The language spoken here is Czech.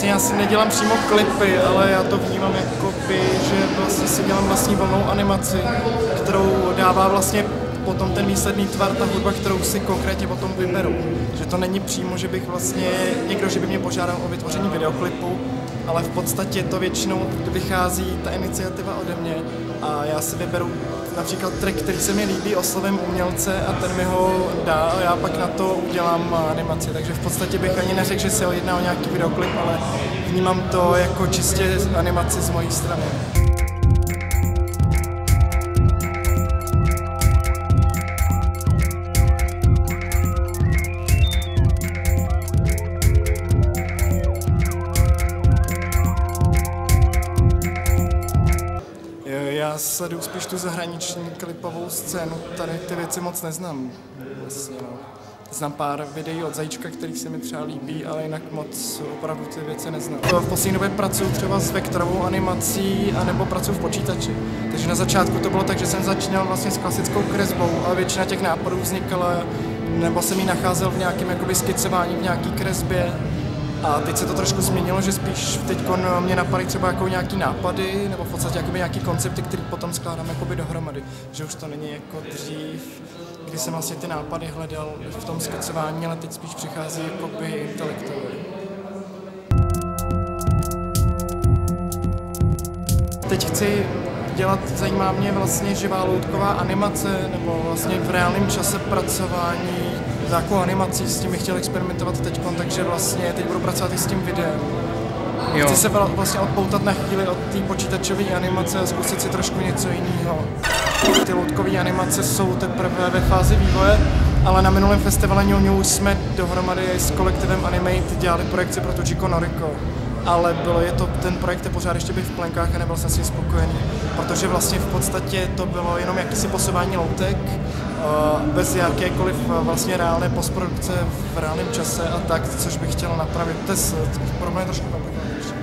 Vlastně já si nedělám přímo klipy, ale já to vnímám jakoby, že vlastně si dělám vlastní volnou animaci, kterou dává vlastně potom ten výsledný tvar, ta hudba, kterou si konkrétně potom vyberu. Že to není přímo, že bych vlastně někdo, že by mě požádal o vytvoření videoklipu, ale v podstatě to většinou vychází ta iniciativa ode mě a já si vyberu například track, který se mi líbí, oslovím umělce a ten mi ho dá a já pak na to udělám animaci. Takže v podstatě bych ani neřekl, že se jedná o nějaký videoklip, ale vnímám to jako čistě animaci z mojí strany. Já sleduju spíš tu zahraniční klipovou scénu, tady ty věci moc neznám. Vlastně, no. Znám pár videí od Zajíčka, který se mi třeba líbí, ale jinak moc opravdu ty věci neznám. V poslední době pracuji třeba s vektorovou animací anebo pracuji v počítači. Takže na začátku to bylo tak, že jsem začínal vlastně s klasickou kresbou a většina těch nápadů vznikala, nebo jsem ji nacházel v nějakém jakoby skicování, v nějaký kresbě. A teď se to trošku změnilo, že spíš teď mě napadají třeba jako nějaký nápady, nebo v podstatě nějaký koncepty, který potom skládám jakoby dohromady. Že už to není jako dřív, kdy jsem vlastně ty nápady hledal v tom skicování, ale teď spíš přichází jakoby intelektuálně. Teď chci dělat, zajímá mě vlastně živá loutková animace, nebo vlastně v reálném čase pracování takovou animací, s tím bych chtěl experimentovat teď, takže vlastně teď budu pracovat i s tím videem. Jo. Chci se vlastně odpoutat na chvíli od té počítačové animace a zkusit si trošku něco jiného. Ty loutkové animace jsou teprve ve fázi vývoje, ale na minulém festivalu Ňu jsme dohromady s kolektivem Animate dělali projekci pro Tochiko Noriko. Ale ten projekt je pořád ještě byl v plenkách a nebyl jsem s tím spokojený, protože vlastně v podstatě to bylo jenom jakýsi posouvání loutek, bez jakékoliv vlastně reálné postprodukce v reálném čase a tak, což bych chtěl napravit. To je problém trošku komplikovanější.